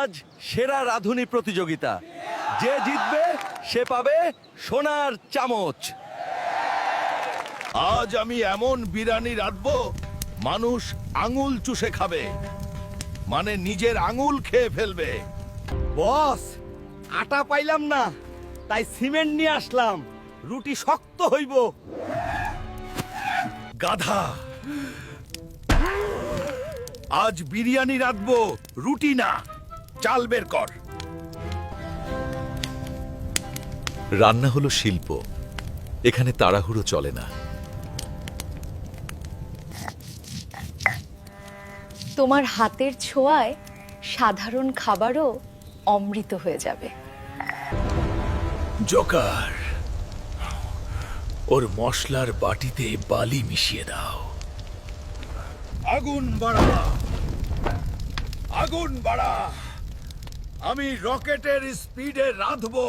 আজ সেরা রাঁধুনি প্রতিযোগিতা। যে জিতবে সে পাবে সোনার চামচ। আজ আমি এমন বিরিয়ানি রাঁধবো মানুষ আঙুল চুষে খাবে, মানে নিজের আঙুল খেয়ে ফেলবে। বস, আটা পাইলাম না, তাই সিমেন্ট নিয়ে আসলাম। রুটি শক্ত হইব। গাধা, আজ বিরিয়ানি রাঁধবো, রুটি না। চাল বের কর। রান্না হলো শিল্প, এখানে তাড়াহুড়ো চলে না। তোমার হাতের ছোঁয়ায় সাধারণ খাবারও অমৃত হয়ে যাবে। জোকার, ওর মশলার বাটিতে বালি মিশিয়ে দাও। আগুন বাড়া, আগুন বাড়া। আমি রকেটের স্পিডে রাঁধবো।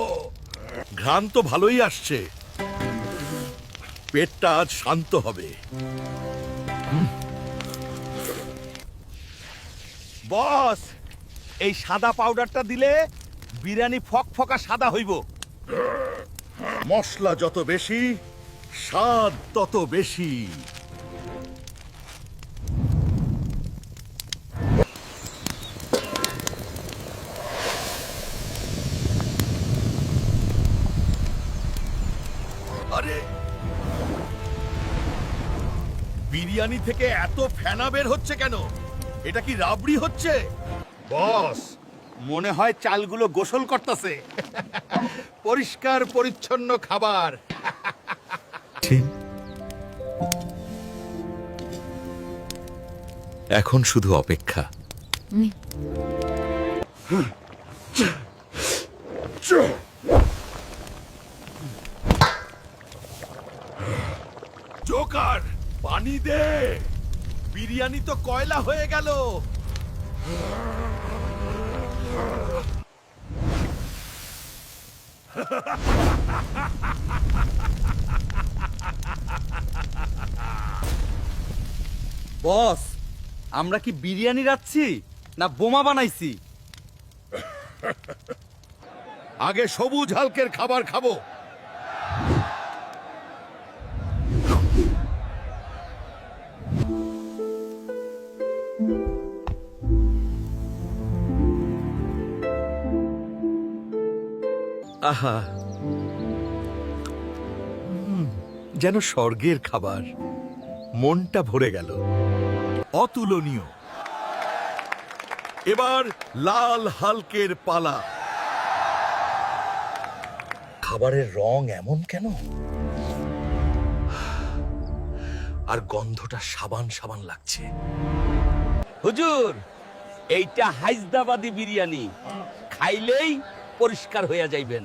ঘ্রাণ তো ভালোই আসছে, পেটটা আজ শান্ত হবে। বস, এই সাদা পাউডারটা দিলে বিরিয়ানি ফকফকা সাদা হইব। মশলা যত বেশি, স্বাদ তত বেশি। আরে, বিরিয়ানি থেকে এত ফেনা বের হচ্ছে কেন? এটা কি রাবড়ি হচ্ছে? বস, মনে হয় চালগুলো গোসল করতেছে। পরিষ্কার পরিচ্ছন্ন খাবার। এখন শুধু অপেক্ষা। জোকার, পানি দে। বিরিয়ানি তো কয়লা হয়ে গেল। বস, আমরা কি বিরিয়ানি রাঁধছি না বোমা বানাইছি? আগে সবুজ হালকের খাবার খাবো। আহা, যেন স্বর্গের খাবার। মনটা ভরে গেল। অতুলনীয়। এবার লাল হালকের পালা। খাবারের রং এমন কেন? আর গন্ধটা সাবান সাবান লাগছে। হুজুর, এইটা হায়দ্রাবাদি বিরিয়ানি। খাইলেই পরিষ্কার হইয়া যাইবেন।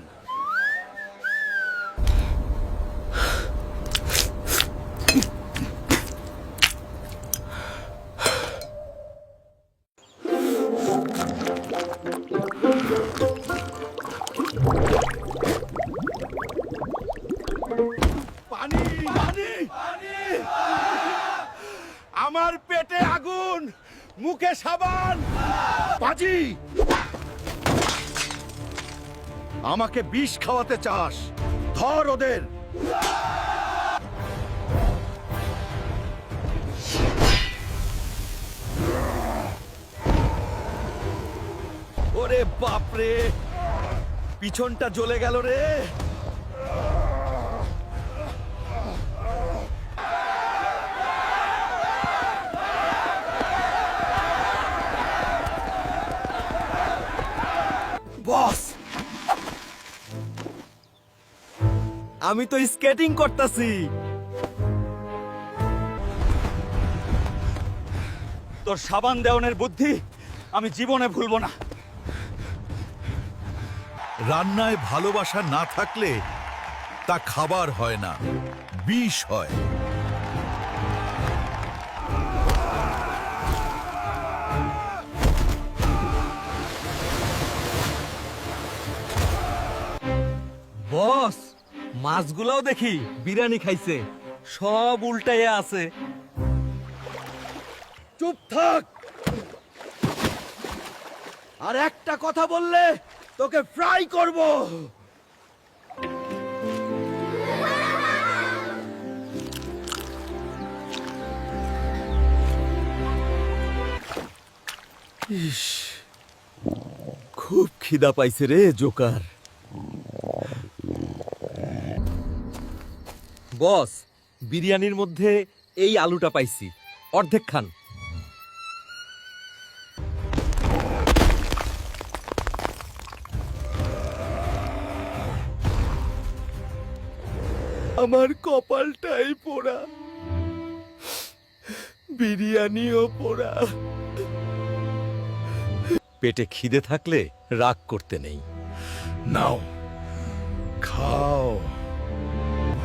পানি, পানি, পানি। আমার পেটে আগুন, মুখে সাবান। পাজি, আমাকে বিষ খাওয়াতে চাস? ধর ওদের। ওরে বাপরে, পিছনটা জ্বলে গেল রে। বস, আমি তো স্কেটিং করতেছি। তোর সাবান দেওয়ানের বুদ্ধি আমি জীবনে ভুলবো না। রান্নায় ভালোবাসা না থাকলে তা খাবার হয় না, বিষ হয়। বস, মাছগুলোও দেখি বিরিয়ানি খাইছে, সব উল্টাইয়া আছে। চুপ থাক। আর একটা কথা বললে তোকে ফ্রাই করব। ইস, খুব খিদা পাইছে রে জোকার। বস, বিরিয়ানির মধ্যে এই আলুটা পাইছি, অর্ধেক খান। আমার কপালটাই পোড়া, বিরিয়ানিও পোড়া। পেটে খিদে থাকলে রাগ করতে নেই। নাও খাও।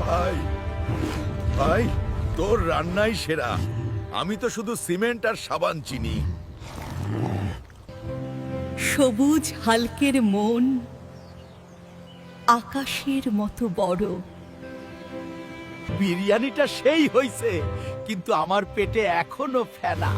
ভাই ভাই, তোর রান্নাই সেরা। আমি তো শুধু সিমেন্ট আর সাবান চিনি। সবুজ হালকের মন আকাশের মতো বড়। বিরিয়ানিটা সেই হইছে, কিন্তু আমার পেটে এখনো ফেনা।